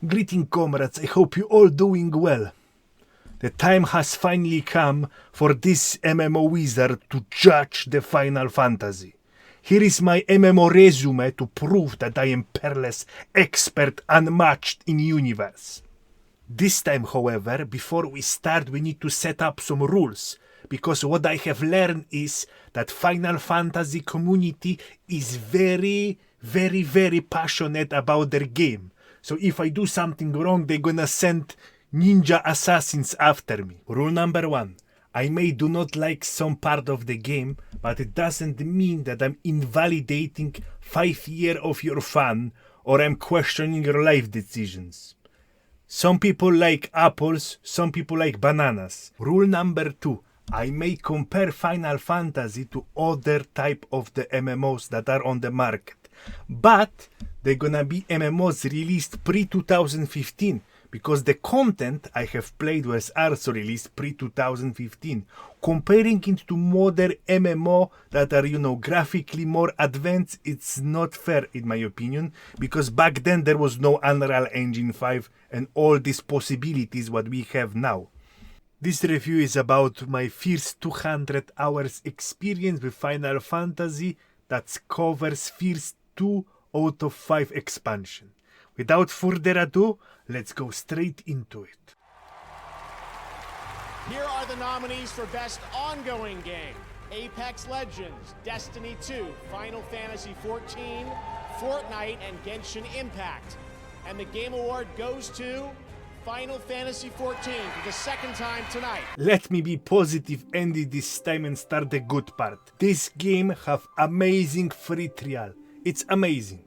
Greeting comrades, I hope you all doing well. The time has finally come for this MMO wizard to judge the Final Fantasy. Here is my MMO resume to prove that I am peerless, expert, unmatched in universe. This time, however, before we start, we need to set up some rules, because what I have learned is that Final Fantasy community is very passionate about their game. So if I do something wrong, they're gonna send ninja assassins after me. Rule number 1. I may do not like some part of the game, but it doesn't mean that I'm invalidating 5 years of your fun or I'm questioning your life decisions. Some people like apples, some people like bananas. Rule number 2. I may compare Final Fantasy to other type of the MMOs that are on the market. But they're gonna be MMOs released pre-2015 because the content I have played was also released pre-2015. Comparing it to modern MMO that are, graphically more advanced, it's not fair in my opinion, because back then there was no Unreal Engine 5 and all these possibilities what we have now. This review is about my first 200 hours experience with Final Fantasy that covers first 2 out of 5 expansion. Without further ado, let's go straight into it. Here are the nominees for Best Ongoing Game: Apex Legends, Destiny 2, Final Fantasy XIV, Fortnite, and Genshin Impact. And the Game Award goes to Final Fantasy XIV for the second time tonight. Let me be positive ending this time and start the good part. This game have amazing free trial. It's amazing.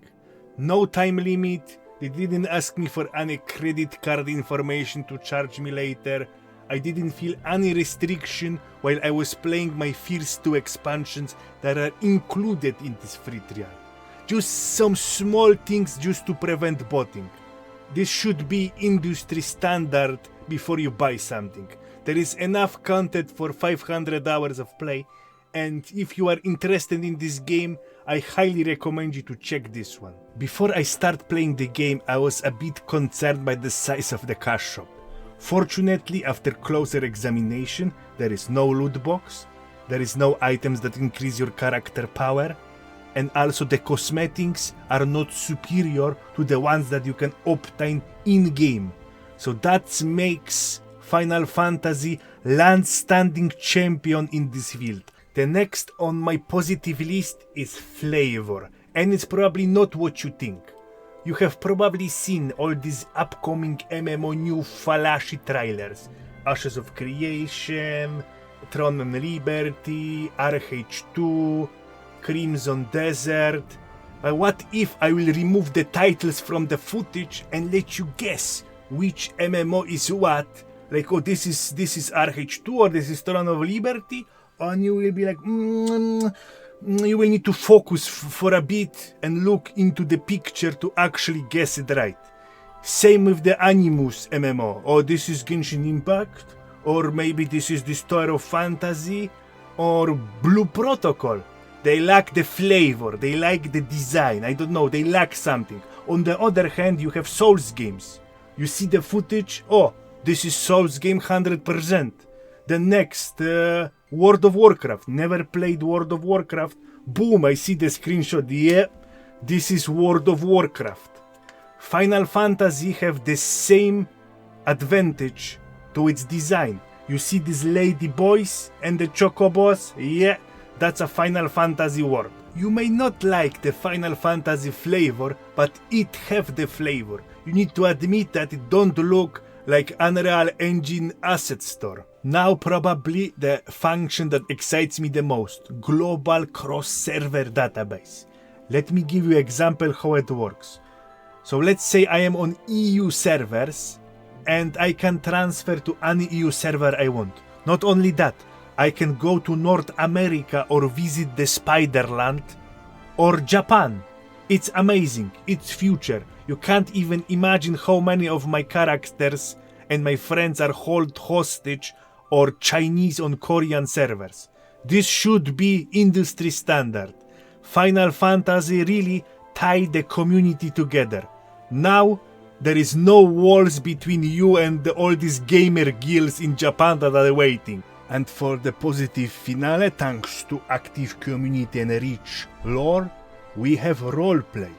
No time limit. They didn't ask me for any credit card information to charge me later. I didn't feel any restriction while I was playing my first 2 expansions that are included in this free trial. Just some small things just to prevent botting. This should be industry standard before you buy something. There is enough content for 500 hours of play, and if you are interested in this game, I highly recommend you to check this one. Before I start playing the game, I was a bit concerned by the size of the cash shop. Fortunately, after closer examination, there is no loot box, there is no items that increase your character power, and also the cosmetics are not superior to the ones that you can obtain in-game. So that makes Final Fantasy long-standing champion in this field. The next on my positive list is flavor, and it's probably not what you think. You have probably seen all these upcoming MMO new flashy trailers: Ashes of Creation, Throne and Liberty, RH2, Crimson Desert. But what if I will remove the titles from the footage and let you guess which MMO is what? Like, oh, this is RH2 or this is Throne of Liberty? And you will be like, you will need to focus for a bit and look into the picture to actually guess it right. Same with the Animus MMO. Oh, this is Genshin Impact, or maybe this is Destroyer of Fantasy, or Blue Protocol. They lack the flavor, they like the design, I don't know, they lack something. On the other hand, you have Souls games. You see the footage, oh, this is Souls game 100%. The next, World of Warcraft. Never played World of Warcraft. Boom, I see the screenshot. Yeah, this is World of Warcraft. Final Fantasy have the same advantage to its design. You see these lady boys and the chocobos? Yeah, that's a Final Fantasy world. You may not like the Final Fantasy flavor, but it have the flavor. You need to admit that it don't look like Unreal Engine asset store. Now probably the function that excites me the most: global cross-server database. Let me give you an example how it works. So let's say I am on EU servers and I can transfer to any EU server I want. Not only that, I can go to North America or visit the Spiderland or Japan. It's amazing, it's future. You can't even imagine how many of my characters and my friends are held hostage or Chinese on Korean servers. This should be industry standard. Final Fantasy really tied the community together. Now There is no walls between you and all these gamer guilds in Japan that are waiting. And for the positive finale, thanks to active community and rich lore, we have roleplay.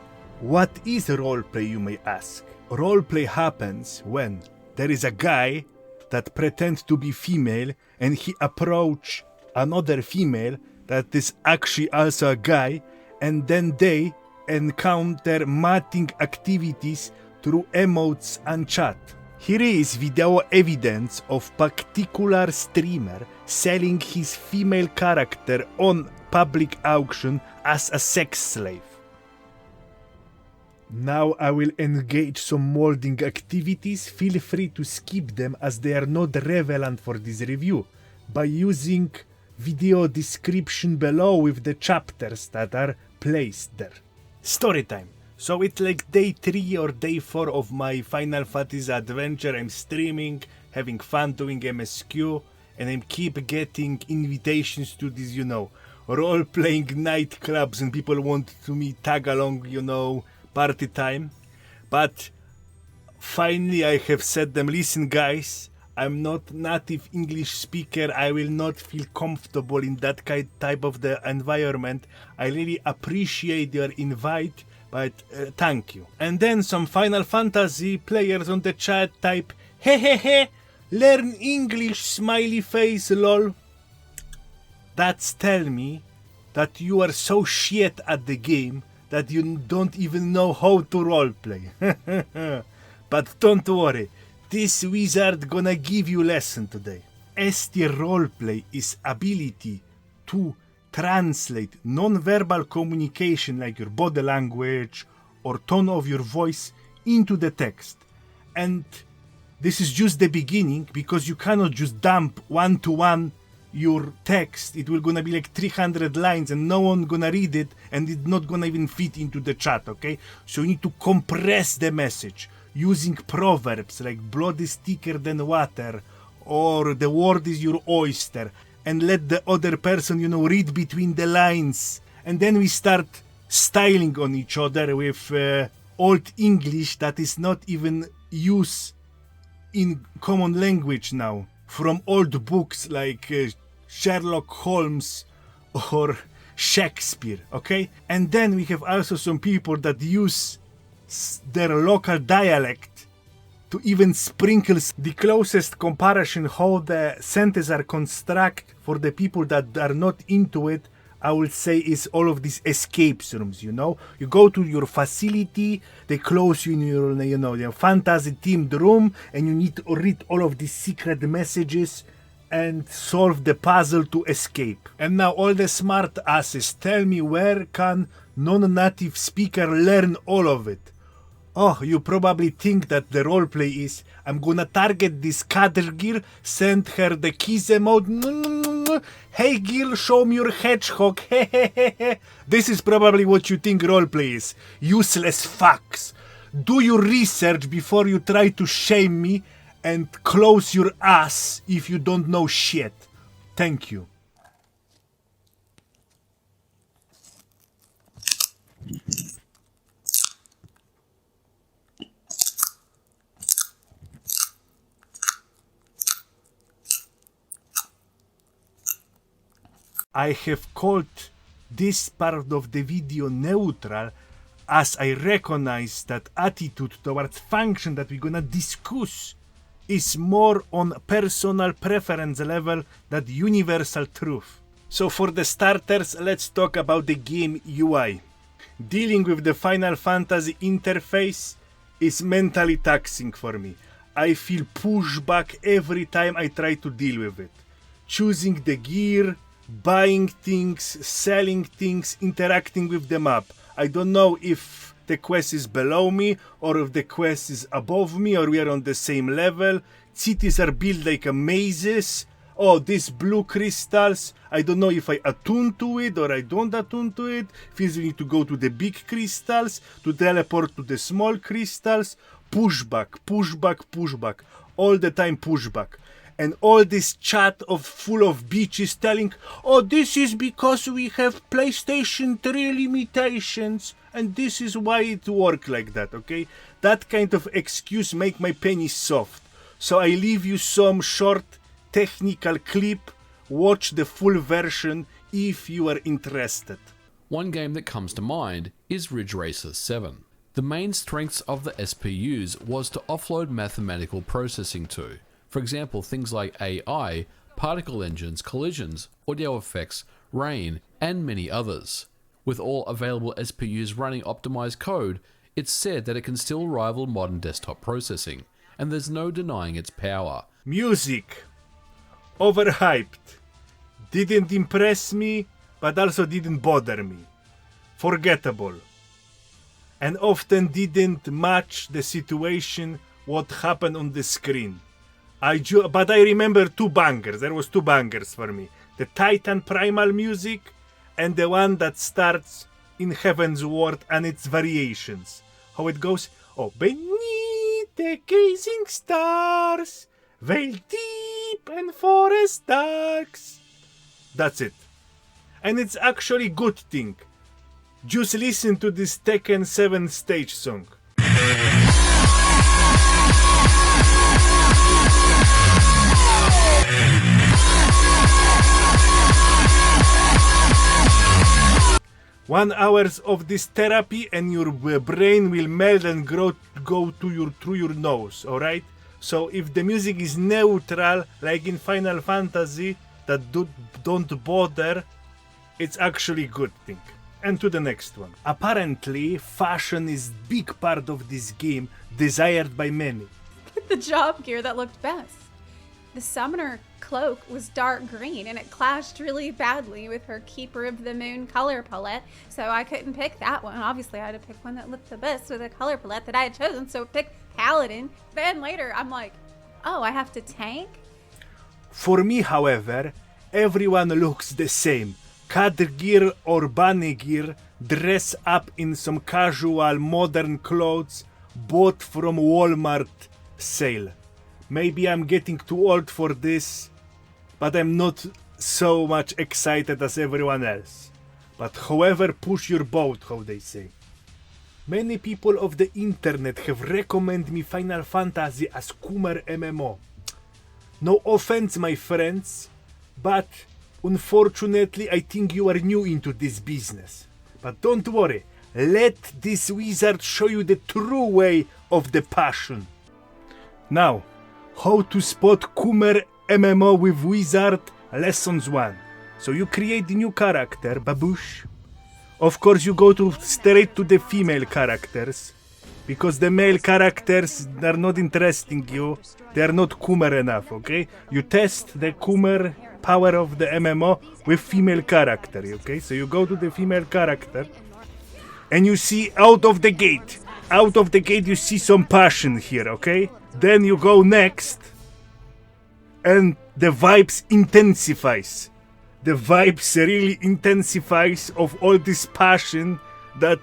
What is roleplay, you may ask? Roleplay happens when there is a guy that pretends to be female and he approach another female that is actually also a guy, and then they encounter mating activities through emotes and chat. Here is video evidence of particular streamer selling his female character on public auction as a sex slave. Now I will engage some molding activities. Feel free to skip them as they are not relevant for this review by using video description below with the chapters that are placed there. Story time. So it's like day 3 or day 4 of my Final Fantasy adventure. I'm streaming, having fun doing MSQ, and I keep getting invitations to these, role-playing nightclubs, and people want to me tag along, party time. But finally I have said them, listen guys, I'm not native English speaker. I will not feel comfortable in that type of the environment. I really appreciate your invite, but thank you. And then some Final Fantasy players on the chat type, hey, learn English, smiley face, lol. That's tell me that you are so shit at the game that you don't even know how to roleplay. But don't worry, this wizard gonna give you lesson today. ST roleplay is ability to translate non-verbal communication like your body language or tone of your voice into the text. And this is just the beginning, because you cannot just dump one-to-one your text. It will gonna be like 300 lines and no one gonna read it, and it's not gonna even fit into the chat, okay? So you need to compress the message using proverbs like blood is thicker than water, or the world is your oyster, and let the other person, read between the lines. And then we start styling on each other with old English that is not even used in common language now, from old books like Sherlock Holmes or Shakespeare, okay? And then we have also some people that use their local dialect to even sprinkle the closest comparison how the sentences are constructed for the people that are not into it. I will say is all of these escape rooms, You go to your facility, they close you in your, fantasy themed room, and you need to read all of these secret messages and solve the puzzle to escape. And now all the smart asses tell me, where can non-native speaker learn all of it? Oh, you probably think that the roleplay is, I'm gonna target this cuddle girl, send her the kiss emote. Hey girl, show me your hedgehog. This is probably what you think roleplay is. Useless fucks. Do your research before you try to shame me, and close your ass if you don't know shit. Thank you. I have called this part of the video neutral, as I recognize that attitude towards function that we're gonna discuss is more on personal preference level than universal truth. So for the starters, let's talk about the game UI. Dealing with the Final Fantasy interface is mentally taxing for me. I feel pushback every time I try to deal with it. Choosing the gear, buying things, selling things, interacting with the map. I don't know if the quest is below me or if the quest is above me or we are on the same level. Cities are built like mazes. Oh, these blue crystals, I don't know if I attune to it or I don't attune to it. Feels we need to go to the big crystals to teleport to the small crystals. Pushback, pushback, pushback. All the time pushback. And all this chat full of bitches telling, oh, this is because we have PlayStation 3 limitations. And this is why it works like that, okay? That kind of excuse make my penis soft. So I leave you some short technical clip. Watch the full version if you are interested. One game that comes to mind is Ridge Racer 7. The main strengths of the SPUs was to offload mathematical processing to, for example, things like AI, particle engines, collisions, audio effects, rain, and many others. With all available SPUs running optimized code, it's said that it can still rival modern desktop processing, and there's no denying its power. Music. Overhyped. Didn't impress me, but also didn't bother me. Forgettable. And often didn't match the situation, what happened on the screen. But I remember two bangers. There was two bangers for me. The Titan Primal music and the one that starts in Heaven's Ward and its variations. How it goes, oh, beneath the gazing stars, veil deep and forest darks. That's it. And it's actually good thing. Just listen to this Tekken 7 stage song. One hours of this therapy and your brain will melt and go through your nose, alright? So if the music is neutral, like in Final Fantasy, that don't bother, it's actually good thing. And to the next one. Apparently, fashion is big part of this game, desired by many. The job gear that looked best. The summoner cloak was dark green and it clashed really badly with her Keeper of the Moon color palette, so I couldn't pick that one. Obviously, I had to pick one that looked the best with the color palette that I had chosen, so I picked Paladin. Then later, I'm like, oh, I have to tank? For me, however, everyone looks the same. Cat gear or bunny gear, dress up in some casual modern clothes bought from Walmart sale. Maybe I'm getting too old for this, but I'm not so much excited as everyone else. But however, push your boat, how they say. Many people of the internet have recommended me Final Fantasy as Coomer MMO. No offense, my friends, but unfortunately I think you are new into this business. But don't worry, let this wizard show you the true way of the passion. Now, how to spot Coomer MMO with Wizard, Lessons 1. So you create the new character, Baboosh. Of course you go straight to the female characters, because the male characters are not interesting you, they are not Coomer enough, okay? You test the Coomer power of the MMO with female character, okay? So you go to the female character, and you see out of the gate you see some passion here, okay? Then you go next, and the vibes intensifies. The vibes really intensifies of all this passion that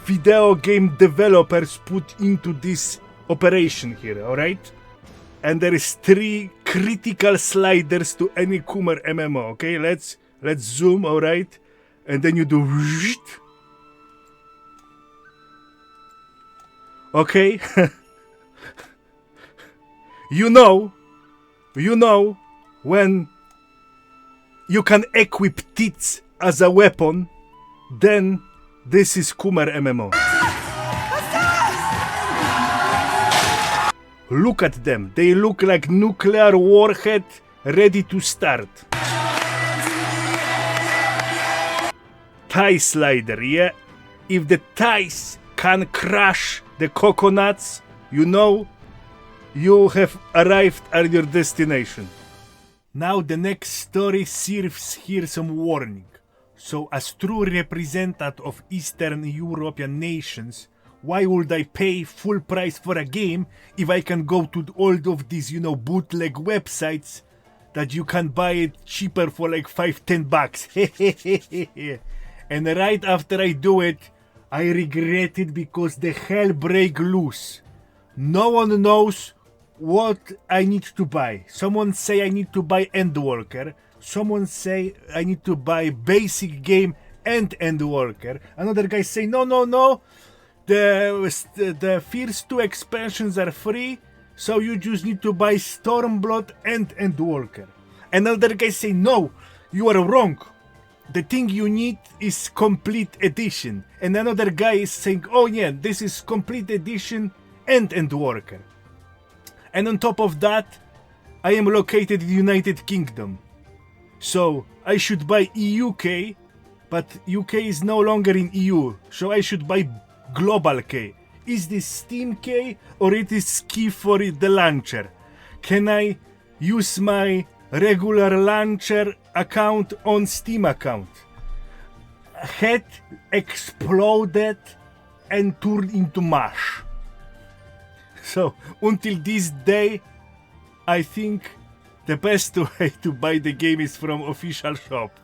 video game developers put into this operation here, alright? And there is 3 critical sliders to any Coomer MMO, okay? Let's zoom, alright? And then you do okay? You know when you can equip tits as a weapon, then this is Coomer MMO. Look at them, they look like nuclear warhead ready to start. Tie slider, yeah? If the ties can crush the coconuts, you know you have arrived at your destination. Now the next story serves here some warning. So as true representative of Eastern European nations, why would I pay full price for a game if I can go to all of these, bootleg websites that you can buy it cheaper for like $5-10? And right after I do it, I regret it because the hell break loose. No one knows what I need to buy. Someone say I need to buy Endwalker. Someone say I need to buy basic game end worker. Another guy say, no. The first two expansions are free, so you just need to buy Stormblood and Endwalker. Another guy say, no, you are wrong. The thing you need is complete edition. And another guy is saying, oh yeah, this is complete edition and Endwalker. And on top of that, I am located in the United Kingdom. So I should buy EUK, but UK is no longer in EU, so I should buy Global K. Is this Steam K or it is key for the launcher? Can I use my regular launcher account on Steam account? Head exploded and turned into mush. So until this day, I think the best way to buy the game is from official shop.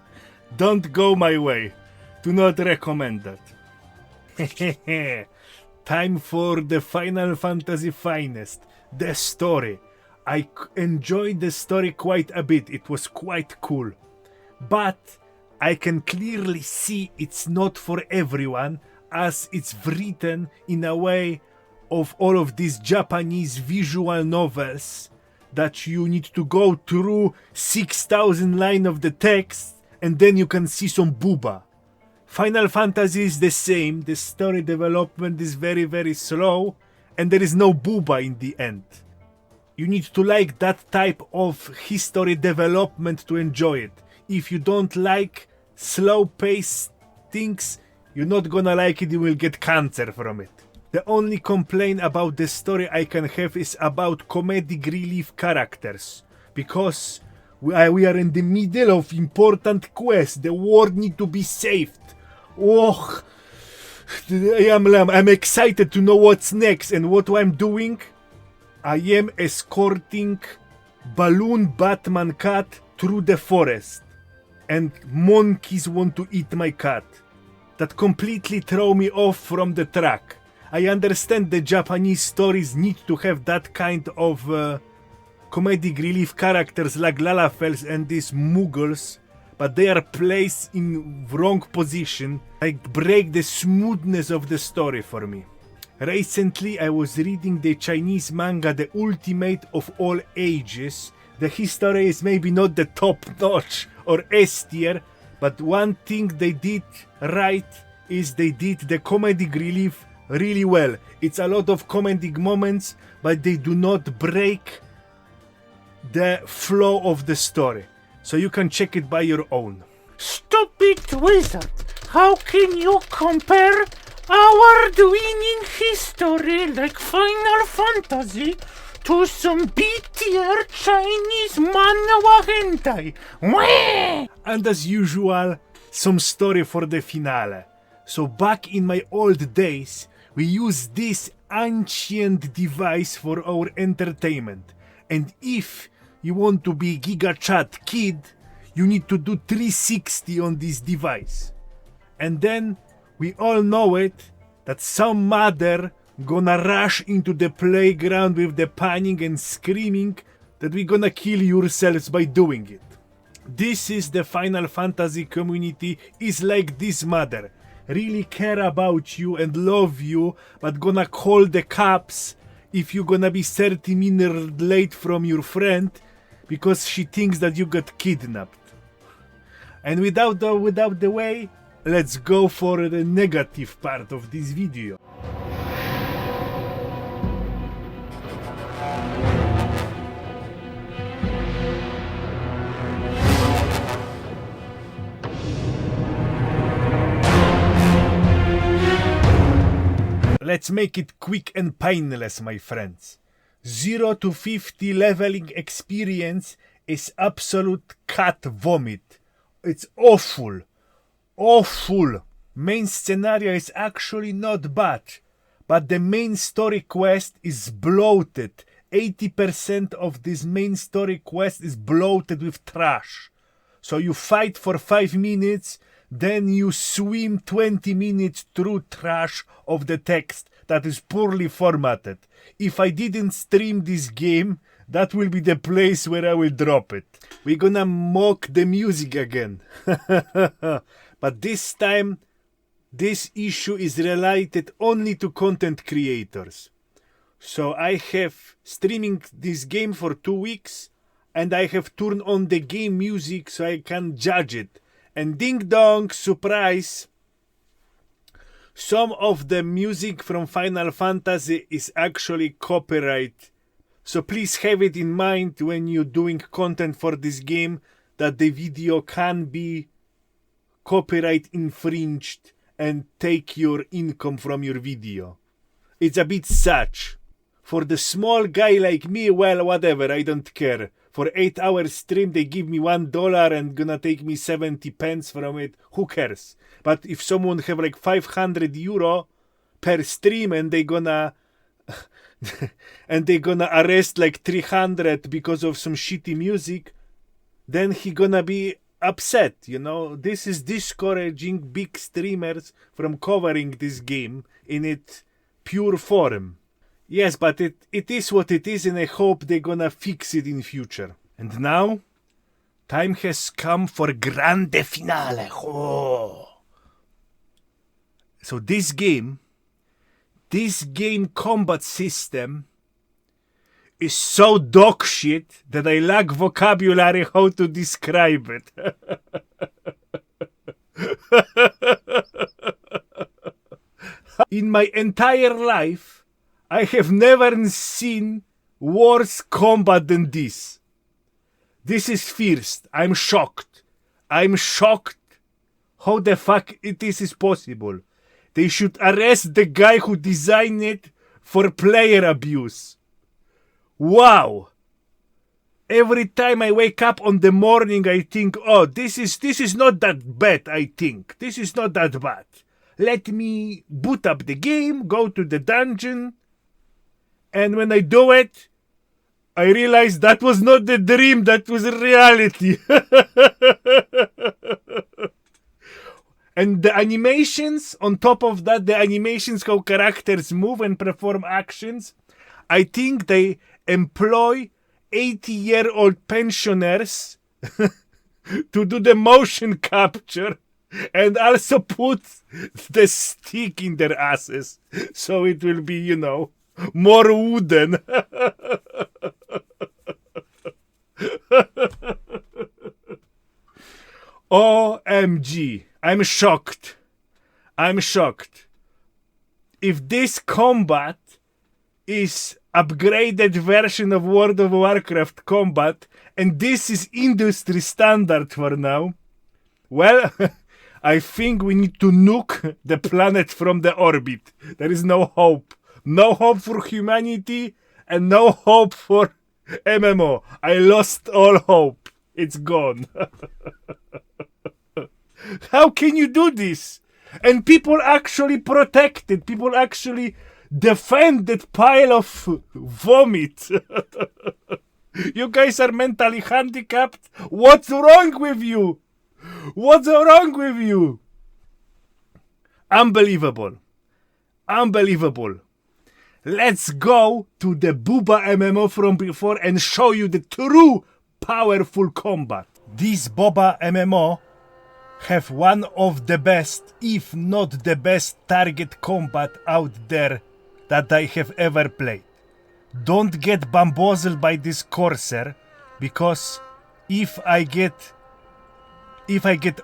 Don't go my way. Do not recommend that. Time for the Final Fantasy finest, the story. I enjoyed the story quite a bit, it was quite cool. But I can clearly see it's not for everyone, as it's written in a way of all of these Japanese visual novels that you need to go through 6,000 lines of the text and then you can see some booba. Final Fantasy is the same, the story development is very, very slow, and there is no booba in the end. You need to like that type of history development to enjoy it. If you don't like slow-paced things, you're not gonna like it, you will get cancer from it. The only complaint about the story I can have is about comedic relief characters, because we are in the middle of important quest, the world need to be saved. Oh, I'm excited to know what's next, and what I'm doing, I am escorting Balloon Batman cat through the forest, and monkeys want to eat my cat. That completely throw me off from the track. I understand the Japanese stories need to have that kind of comedic relief characters like Lalafels and these Muggles, but they are placed in wrong position. I break the smoothness of the story for me. Recently I was reading the Chinese manga The Ultimate of All Ages. The history is maybe not the top notch or S tier, but one thing they did right is they did the comedic relief really well. It's a lot of comedic moments, but they do not break the flow of the story. So you can check it by your own. Stupid wizard! How can you compare our winning history like Final Fantasy to some B-tier Chinese manhwa hentai? Wah! And as usual, some story for the finale. So back in my old days, we used this ancient device for our entertainment. And if you want to be Giga Chat kid, you need to do 360 on this device. And then we all know it, that some mother gonna rush into the playground with the panic and screaming that we're gonna kill yourselves by doing it. This is the Final Fantasy community, is like this mother. Really care about you and love you, but gonna call the cops if you're gonna be 30 minutes late from your friend because she thinks that you got kidnapped. And without the way, let's go for the negative part of this video. Let's make it quick and painless, my friends. 0 to 50 leveling experience is absolute cat vomit. It's awful. Awful. Main scenario is actually not bad, but the main story quest is bloated. 80% of this main story quest is bloated with trash. So you fight for 5 minutes, then you swim 20 minutes through trash of the text that is poorly formatted. If I didn't stream this game, that will be the place where I will drop it. We're gonna mock the music again. But this time, this issue is related only to content creators. So I have streaming this game for 2 weeks, and I have turned on the game music so I can judge it. And ding dong, surprise! Some of the music from Final Fantasy is actually copyright. So please have it in mind when you're doing content for this game that the video can be copyright infringed and take your income from your video. It's a bit such. For the small guy like me, well, whatever, I don't care. For 8 hours stream, they give me $1 and gonna take me 70 pence from it. Who cares? But if someone have like 500 euro per stream and they gonna arrest like 300 because of some shitty music, then he gonna be upset, you know. This is discouraging big streamers from covering this game in its pure form. Yes, but it is what it is, and I hope they're gonna fix it in future. And now, time has come for grande finale. Oh. So this game combat system is so dog shit that I lack vocabulary how to describe it. In my entire life, I have never seen worse combat than this. This is fierce. I'm shocked. I'm shocked how the fuck this is possible. They should arrest the guy who designed it for player abuse. Wow. Every time I wake up on the morning, I think, oh, this is not that bad, I think. This is not that bad. Let me boot up the game, go to the dungeon, and when I do it, I realize that was not the dream, that was reality. And the animations, on top of that, the animations how characters move and perform actions, I think they employ 80-year-old pensioners to do the motion capture and also put the stick in their asses. So it will be, you know, more wooden. OMG. I'm shocked. I'm shocked. If this combat is upgraded version of World of Warcraft combat, and this is industry standard for now, well, I think we need to nuke the planet from the orbit. There is no hope. No hope for humanity and no hope for MMO. I lost all hope. It's gone. How can you do this? And people actually protect it. People actually defend that pile of vomit. You guys are mentally handicapped? What's wrong with you? What's wrong with you? Unbelievable. Unbelievable. Let's go to the Booba MMO from before and show you the true powerful combat. This Boba MMO have one of the best, if not the best, target combat out there that I have ever played. Don't get bamboozled by this Corsair, because if I get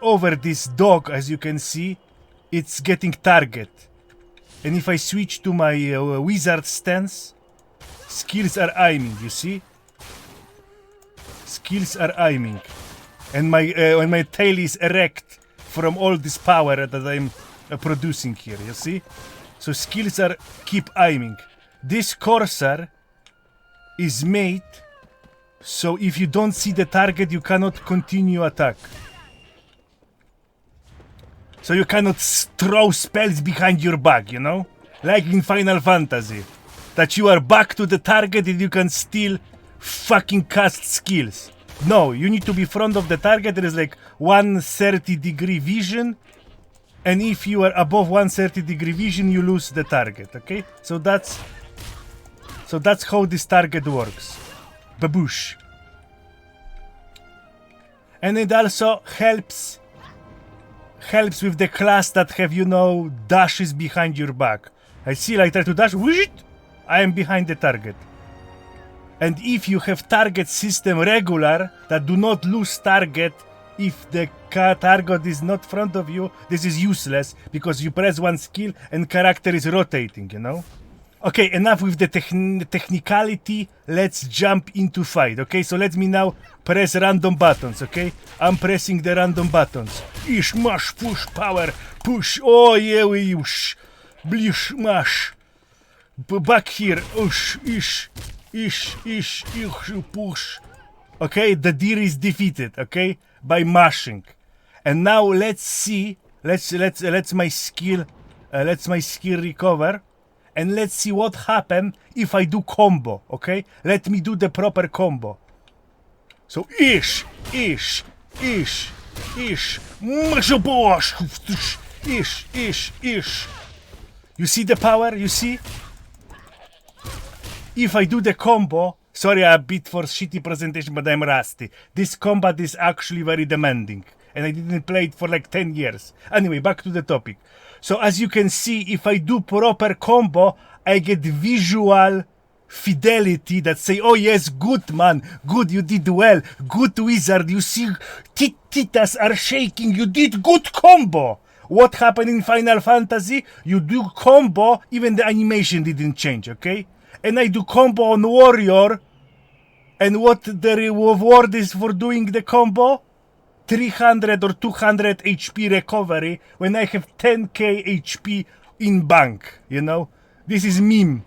over this dog, as you can see, it's getting target. And if I switch to my wizard stance, skills are aiming, you see? Skills are aiming. And my tail is erect from all this power that I'm producing here, you see? So skills are keep aiming. This Corsair is made so if you don't see the target, you cannot continue attack. So you cannot throw spells behind your back, you know? Like in Final Fantasy. That you are back to the target and you can still fucking cast skills. No, you need to be front of the target. There is like 130-degree vision. And if you are above 130 degree vision, you lose the target, okay? So that's how this target works. Baboosh. And it also helps with the class that have, you know, dashes behind your back. I see, like, try to dash, whoosh, I am behind the target. And if you have target system regular that do not lose target if the target is not front of you, this is useless because you press one skill and character is rotating, you know? Okay, enough with the technicality. Let's jump into fight, okay? So let me now press random buttons, okay? I'm pressing the random buttons. Ish, mash, push, power, push. Oh, yeah, we ush. Blish, mash. Back here. Ush, ish, push. Okay, the deer is defeated, okay? By mashing. And now let's see. Let's my skill recover. And let's see what happens if I do combo, okay? Let me do the proper combo. So, ish, mashabosh, ish. You see the power? You see? If I do the combo, sorry, a bit for shitty presentation, but I'm rusty. This combat is actually very demanding. And I didn't play it for like 10 years. Anyway, back to the topic. So as you can see, if I do proper combo, I get visual fidelity that say, oh yes, good man, good, you did well, good wizard, you see, titas are shaking, you did good combo. What happened in Final Fantasy? You do combo, even the animation didn't change, okay? And I do combo on warrior, and what the reward is for doing the combo? 300 or 200 HP recovery when I have 10k HP in bank, you know? This is meme.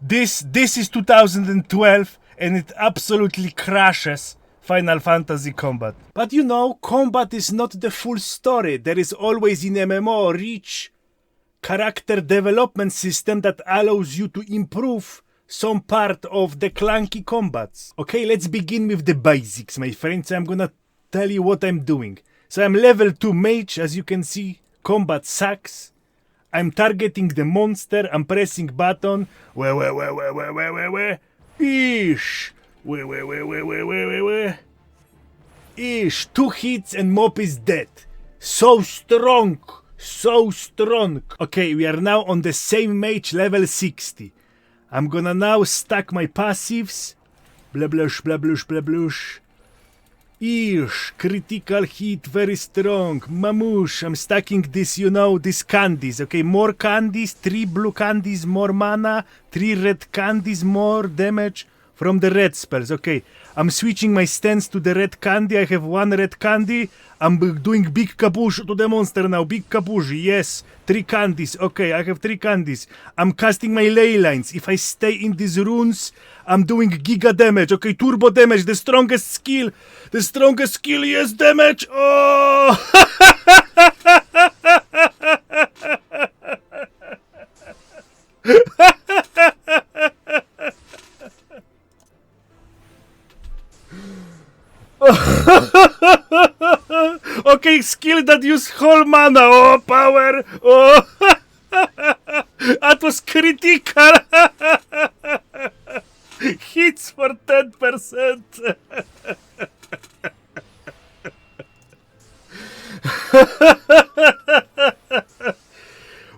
This is 2012 and it absolutely crashes Final Fantasy combat. But you know, combat is not the full story. There is always in MMO a rich character development system that allows you to improve some part of the clunky combats. Okay, let's begin with the basics, my friends. I'm gonna tell you what I'm doing. So I'm level 2 mage, as you can see. Combat sucks. I'm targeting the monster. I'm pressing button. Ish. Ish. 2 hits and mob is dead. So strong. So strong. Okay, we are now on the same mage, level 60. I'm gonna now stack my passives. Blah blush, blah blush, blah blush. Ish, critical hit, very strong. Mamoosh, I'm stacking this, you know, these candies, okay? More candies, 3 blue candies, more mana, 3 red candies, more damage from the red spells, okay? I'm switching my stance to the red candy. I have 1 red candy. I'm doing big kabush to the monster now. Big kabush, yes. 3 candies, okay, I have 3 candies. I'm casting my ley lines. If I stay in these runes, I'm doing giga damage, okay? Turbo damage, the strongest skill. The strongest skill, yes, damage. Oh! Okay, skill that use whole mana. Oh, power. Oh, that was critical. Hits for 10%.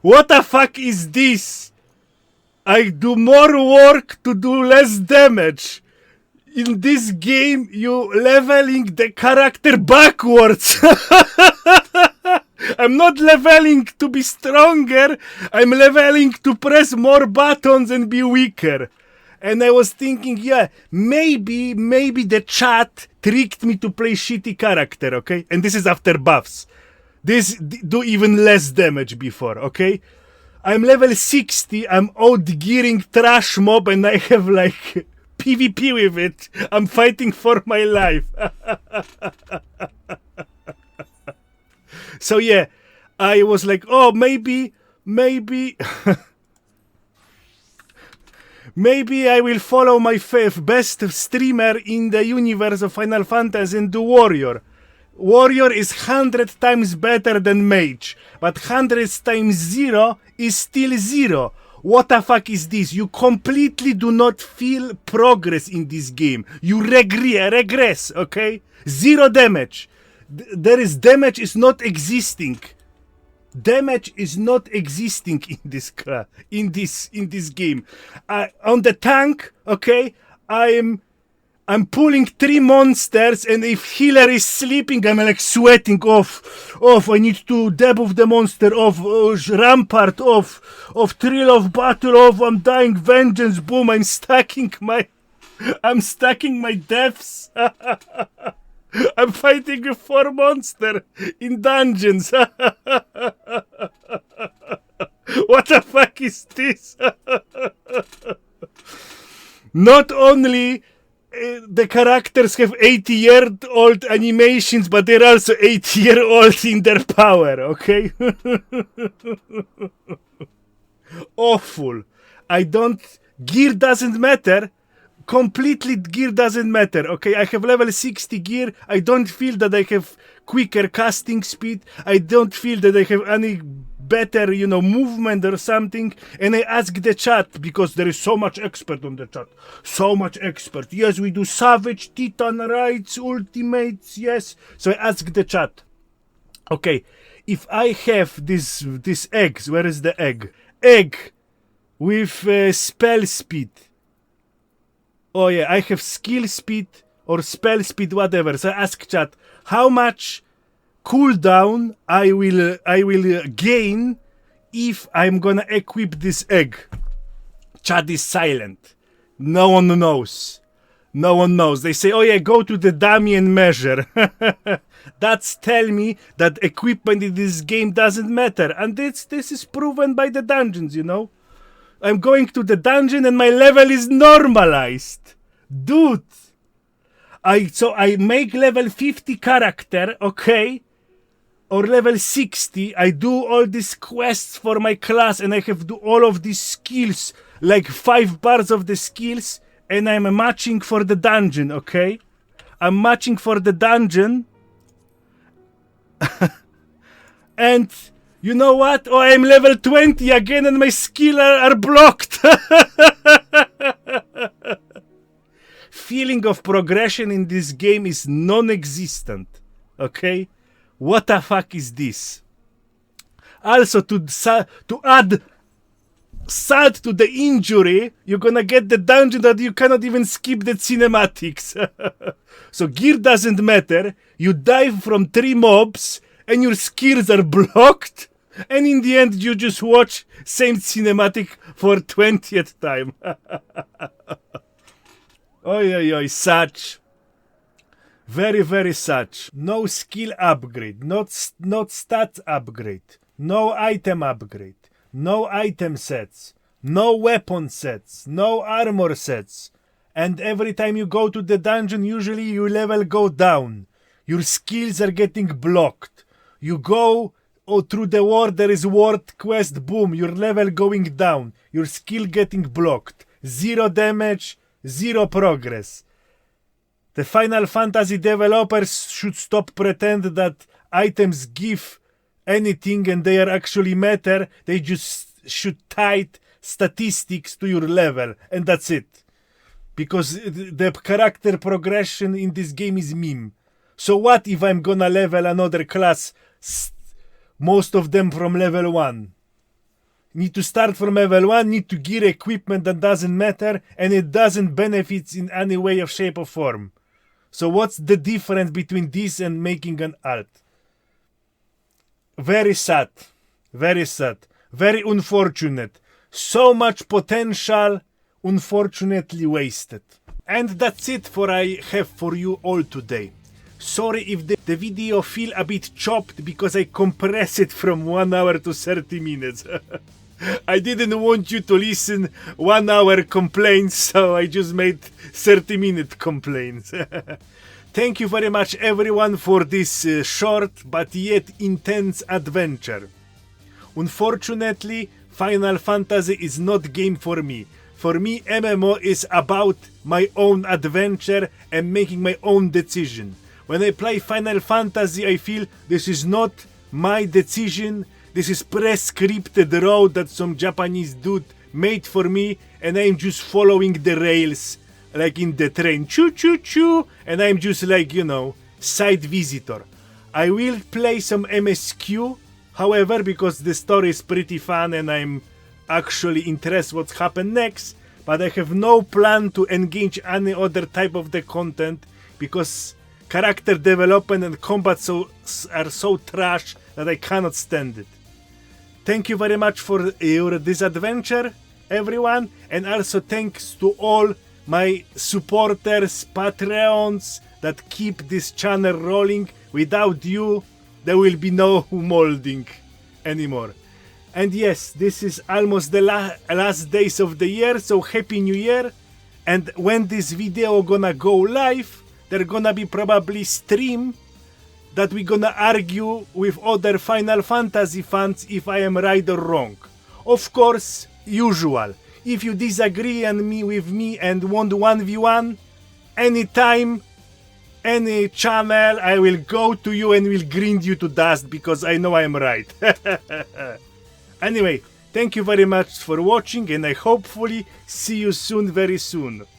What the fuck is this? I do more work to do less damage. In this game, you leveling the character backwards. I'm not leveling to be stronger. I'm leveling to press more buttons and be weaker. And I was thinking, yeah, maybe the chat tricked me to play shitty character, okay? And this is after buffs. This do even less damage before, okay? I'm level 60, I'm out-gearing trash mob and I have like PvP with it. I'm fighting for my life. So yeah, I was like, oh, maybe maybe I will follow my best streamer in the universe of Final Fantasy and do warrior. Warrior is 100 times better than Mage, but 100 times 0 is still 0. What the fuck is this? You completely do not feel progress in this game. You regress, okay? 0 damage. There is damage is not existing. Damage is not existing in this game. On the tank, okay, I'm pulling 3 monsters, and if healer is sleeping, I'm like sweating off. I need to debuff the monster off. Rampart off. Thrill of battle off. I'm dying. Vengeance. Boom. I'm stacking my deaths. I'm fighting a 4 monster in dungeons. What the fuck is this? Not only the characters have 80-year-old animations, but they're also 80-year-old in their power, okay? Awful. Gear doesn't matter. Completely gear doesn't matter, okay? I have level 60 gear. I don't feel that I have quicker casting speed. I don't feel that I have any better, movement or something. And I ask the chat, because there is so much expert on the chat. So much expert. Yes, we do Savage, Titan Rights, Ultimates, yes. So I ask the chat. Okay, if I have this eggs, where is the egg? Egg with spell speed. Oh yeah, I have skill speed or spell speed, whatever. So I ask chat, how much cooldown I will gain if I'm gonna equip this egg? Chat is silent. No one knows. No one knows. They say, oh yeah, go to the dummy and measure. That's tell me that equipment in this game doesn't matter. And this is proven by the dungeons, I'm going to the dungeon and my level is normalized. Dude. I make level 50 character, okay? Or level 60. I do all these quests for my class and I have to do all of these skills. Like 5 bars of the skills. And I'm matching for the dungeon, okay? I'm matching for the dungeon. And you know what? Oh, I'm level 20 again and my skills are blocked. Feeling of progression in this game is non-existent. Okay? What the fuck is this? Also, to add salt to the injury, you're gonna get the dungeon that you cannot even skip the cinematics. So gear doesn't matter. You die from 3 mobs and your skills are blocked. And in the end, you just watch same cinematic for 20th time. Oi, such. Very, very such. No skill upgrade. Not stats upgrade. No item upgrade. No item sets. No weapon sets. No armor sets. And every time you go to the dungeon, usually your level go down. Your skills are getting blocked. You go through the world, there is world quest, boom, your level going down. Your skill getting blocked. 0 damage, 0 progress. The Final Fantasy developers should stop pretend that items give anything and they are actually matter. They just should tie statistics to your level and that's it. Because the character progression in this game is meme. So what if I'm gonna level another class, most of them from level 1? Need to start from level 1, need to gear equipment that doesn't matter and it doesn't benefit in any way of shape or form. So what's the difference between this and making an alt? Very sad. Very sad. Very unfortunate. So much potential, unfortunately wasted. And that's it for I have for you all today. Sorry if the video feel a bit chopped because I compress it from 1 hour to 30 minutes. I didn't want you to listen 1 hour complaints, so I just made 30-minute complaints. Thank you very much everyone for this short but yet intense adventure. Unfortunately, Final Fantasy is not game for me. For me, MMO is about my own adventure and making my own decision. When I play Final Fantasy, I feel this is not my decision. This is prescripted road that some Japanese dude made for me, and I'm just following the rails like in the train. Choo choo choo! And I'm just like, you know, side visitor. I will play some MSQ, however, because the story is pretty fun and I'm actually interested what's happened next, but I have no plan to engage any other type of the content because character development and combat are so trash that I cannot stand it. Thank you very much for this adventure, everyone, and also thanks to all my supporters, Patreons that keep this channel rolling. Without you, there will be no molding anymore. And yes, this is almost the last days of the year, so Happy New Year. And when this video gonna go live, there gonna be probably stream that we gonna argue with other Final Fantasy fans if I am right or wrong. Of course, usual. If you disagree with me and want 1v1, anytime, any channel, I will go to you and will grind you to dust because I know I am right. Anyway, thank you very much for watching and I hopefully see you soon, very soon.